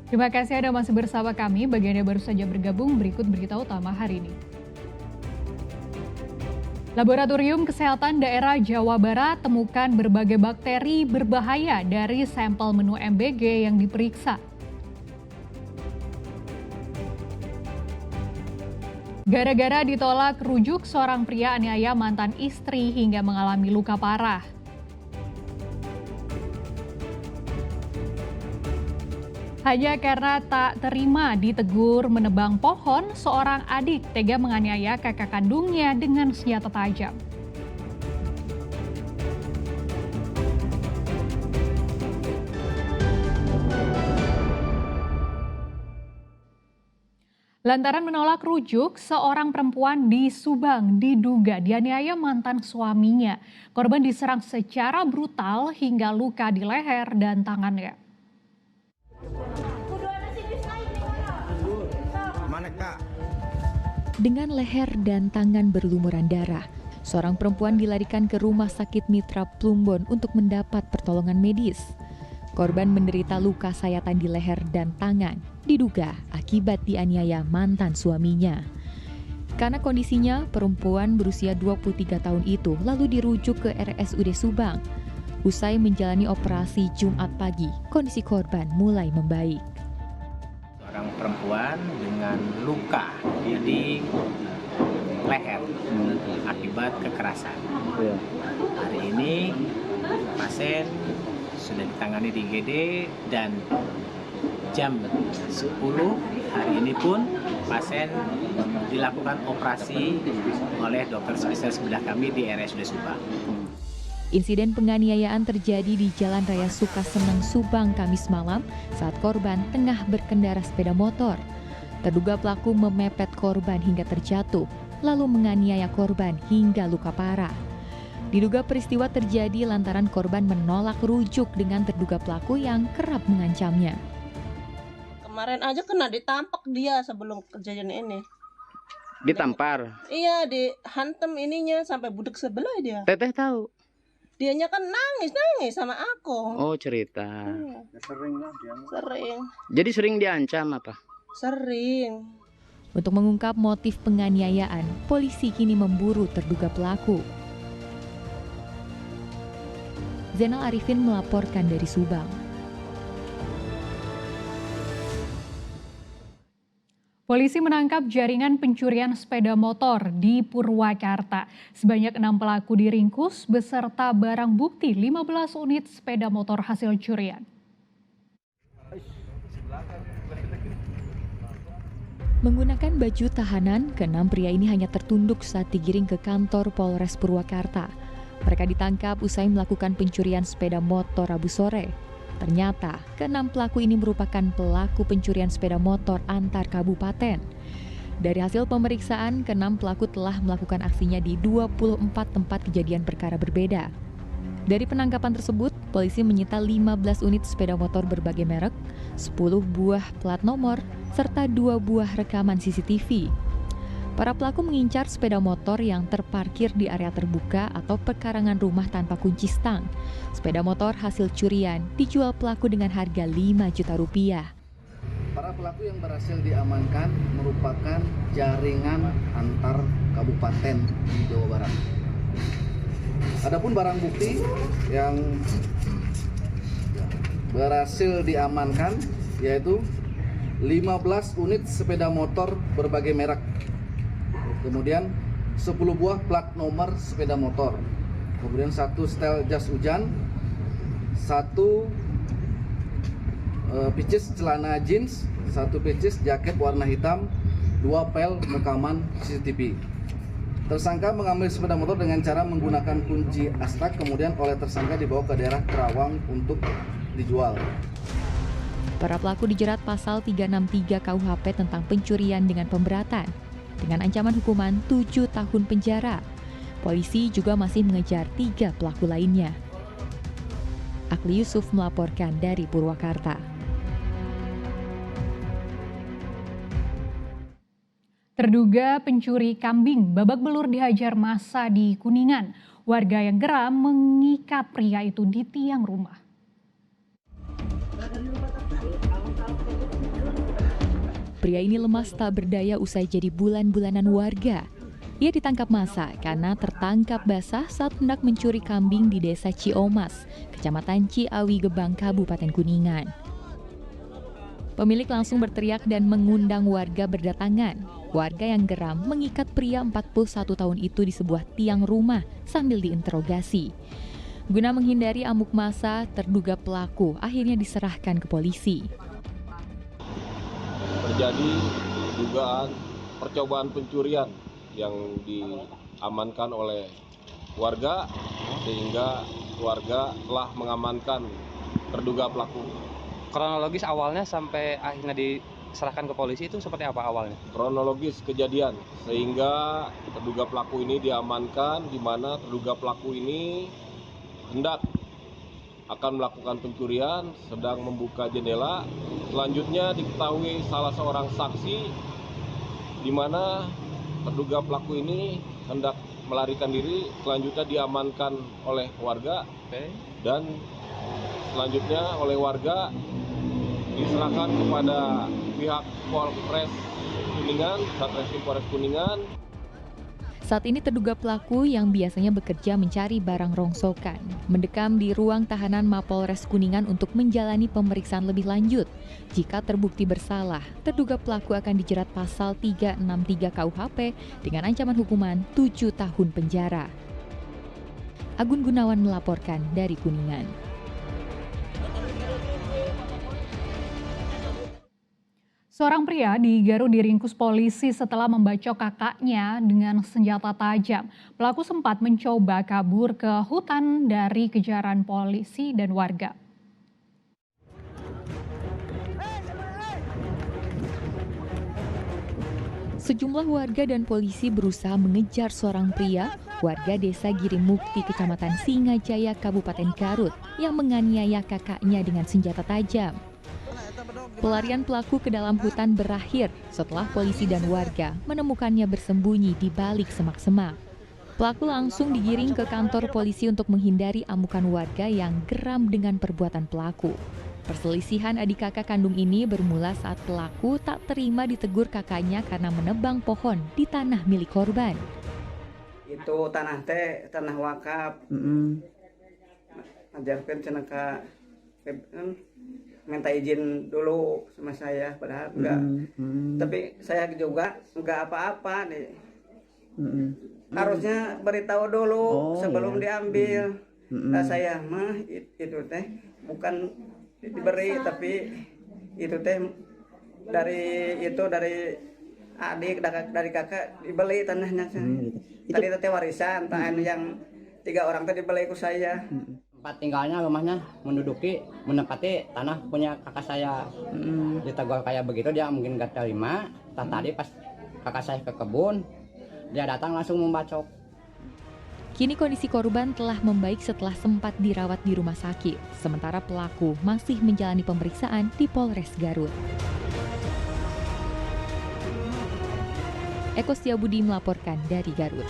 Terima kasih Anda masih bersama kami. Bagi Anda baru saja bergabung, berikut berita utama hari ini. Laboratorium Kesehatan Daerah Jawa Barat temukan berbagai bakteri berbahaya dari sampel menu MBG yang diperiksa. Gara-gara ditolak rujuk, seorang pria aniaya mantan istri hingga mengalami luka parah. Hanya karena tak terima ditegur menebang pohon, seorang adik tega menganiaya kakak kandungnya dengan senjata tajam. Lantaran menolak rujuk, seorang perempuan di Subang diduga dianiaya mantan suaminya. Korban diserang secara brutal hingga luka di leher dan tangannya. Dengan leher dan tangan berlumuran darah, seorang perempuan dilarikan ke Rumah Sakit Mitra Plumbon untuk mendapat pertolongan medis. Korban menderita luka sayatan di leher dan tangan, diduga akibat dianiaya mantan suaminya. Karena kondisinya, perempuan berusia 23 tahun itu lalu dirujuk ke RSUD Subang. Usai menjalani operasi Jumat pagi, kondisi korban mulai membaik. Seorang perempuan dengan luka di leher akibat kekerasan. Hari ini pasien sudah ditangani di IGD dan jam 10 hari ini pun pasien dilakukan operasi oleh dokter spesialis bedah kami di RSUD Subang. Insiden penganiayaan terjadi di Jalan Raya Sukaseneng, Subang, Kamis malam saat korban tengah berkendara sepeda motor. Terduga pelaku memepet korban hingga terjatuh, lalu menganiaya korban hingga luka parah. Diduga peristiwa terjadi lantaran korban menolak rujuk dengan terduga pelaku yang kerap mengancamnya. Kemarin aja kena ditampak dia sebelum kejadian ini. Ditampar? Iya, dihantem ininya sampai budek sebelah dia. Teteh tahu? Dianya kan nangis sama aku. Oh, cerita. Iya. Sering. Jadi sering diancam apa? Sering. Untuk mengungkap motif penganiayaan, polisi kini memburu terduga pelaku. Zainal Arifin melaporkan dari Subang. Polisi menangkap jaringan pencurian sepeda motor di Purwakarta. Sebanyak 6 pelaku diringkus beserta barang bukti 15 unit sepeda motor hasil curian. Menggunakan baju tahanan, keenam pria ini hanya tertunduk saat digiring ke kantor Polres Purwakarta. Mereka ditangkap usai melakukan pencurian sepeda motor Rabu sore. Ternyata, keenam pelaku ini merupakan pelaku pencurian sepeda motor antar kabupaten. Dari hasil pemeriksaan, keenam pelaku telah melakukan aksinya di 24 tempat kejadian perkara berbeda. Dari penangkapan tersebut, polisi menyita 15 unit sepeda motor berbagai merek, 10 buah plat nomor, serta 2 buah rekaman CCTV. Para pelaku mengincar sepeda motor yang terparkir di area terbuka atau pekarangan rumah tanpa kunci stang. Sepeda motor hasil curian dijual pelaku dengan harga 5 juta rupiah. Para pelaku yang berhasil diamankan merupakan jaringan antar kabupaten di Jawa Barat. Adapun barang bukti yang berhasil diamankan yaitu 15 unit sepeda motor berbagai merek. Kemudian 10 buah plat nomor sepeda motor. Kemudian 1 setel jas hujan, 1 pieces celana jeans, 1 pieces jaket warna hitam, 2 pel rekaman CCTV. Tersangka mengambil sepeda motor dengan cara menggunakan kunci astak, kemudian oleh tersangka dibawa ke daerah Kerawang untuk dijual. Para pelaku dijerat pasal 363 KUHP tentang pencurian dengan pemberatan, dengan ancaman hukuman 7 tahun penjara. Polisi juga masih mengejar 3 pelaku lainnya. Akli Yusuf melaporkan dari Purwakarta. Terduga pencuri kambing babak belur dihajar massa di Kuningan. Warga yang geram mengikat pria itu di tiang rumah. Pria ini lemas tak berdaya usai jadi bulan-bulanan warga. Ia ditangkap massa karena tertangkap basah saat hendak mencuri kambing di Desa Ciomas, Kecamatan Ciawi Gebang, Kabupaten Kuningan. Pemilik langsung berteriak dan mengundang warga berdatangan. Warga yang geram mengikat pria 41 tahun itu di sebuah tiang rumah sambil diinterogasi. Guna menghindari amuk massa, terduga pelaku akhirnya diserahkan ke polisi. Terjadi dugaan percobaan pencurian yang diamankan oleh warga, sehingga warga telah mengamankan terduga pelaku. Kronologis awalnya sampai akhirnya diserahkan ke polisi itu seperti apa awalnya? Kronologis kejadian sehingga terduga pelaku ini diamankan, di mana terduga pelaku ini hendak akan melakukan pencurian, sedang membuka jendela. Selanjutnya diketahui salah seorang saksi di mana terduga pelaku ini hendak melarikan diri, selanjutnya diamankan oleh warga dan selanjutnya oleh warga diserahkan kepada pihak Polres Kuningan, Satreskrim Polres Kuningan. Saat ini terduga pelaku yang biasanya bekerja mencari barang rongsokan mendekam di ruang tahanan Mapolres Kuningan untuk menjalani pemeriksaan lebih lanjut. Jika terbukti bersalah, terduga pelaku akan dijerat pasal 363 KUHP dengan ancaman hukuman 7 tahun penjara. Agun Gunawan melaporkan dari Kuningan. Seorang pria di Garut diringkus polisi setelah membacok kakaknya dengan senjata tajam. Pelaku sempat mencoba kabur ke hutan dari kejaran polisi dan warga. Sejumlah warga dan polisi berusaha mengejar seorang pria, warga desa Girimukti, Kecamatan Singajaya, Kabupaten Garut, yang menganiaya kakaknya dengan senjata tajam. Pelarian pelaku ke dalam hutan berakhir setelah polisi dan warga menemukannya bersembunyi di balik semak-semak. Pelaku langsung digiring ke kantor polisi untuk menghindari amukan warga yang geram dengan perbuatan pelaku. Perselisihan adik kakak kandung ini bermula saat pelaku tak terima ditegur kakaknya karena menebang pohon di tanah milik korban. Itu tanah tanah wakaf. Ajarkan cenaka minta izin dulu sama saya, padahal enggak. Tapi saya juga enggak apa-apa nih. Harusnya beritahu dulu sebelum diambil. Nah, saya mah itu teh bukan diberi, tapi itu teh dari adik dari kakak dibeli tanahnya. Tadi teh warisan, yang 3 orang tadi dibeli ku saya. Tempat tinggalnya rumahnya menempati tanah punya kakak saya. Ditegur kayak begitu dia mungkin gak terima. Tadi pas kakak saya ke kebun, dia datang langsung membacok. Kini kondisi korban telah membaik setelah sempat dirawat di rumah sakit. Sementara pelaku masih menjalani pemeriksaan di Polres Garut. Eko Setiabudi melaporkan dari Garut.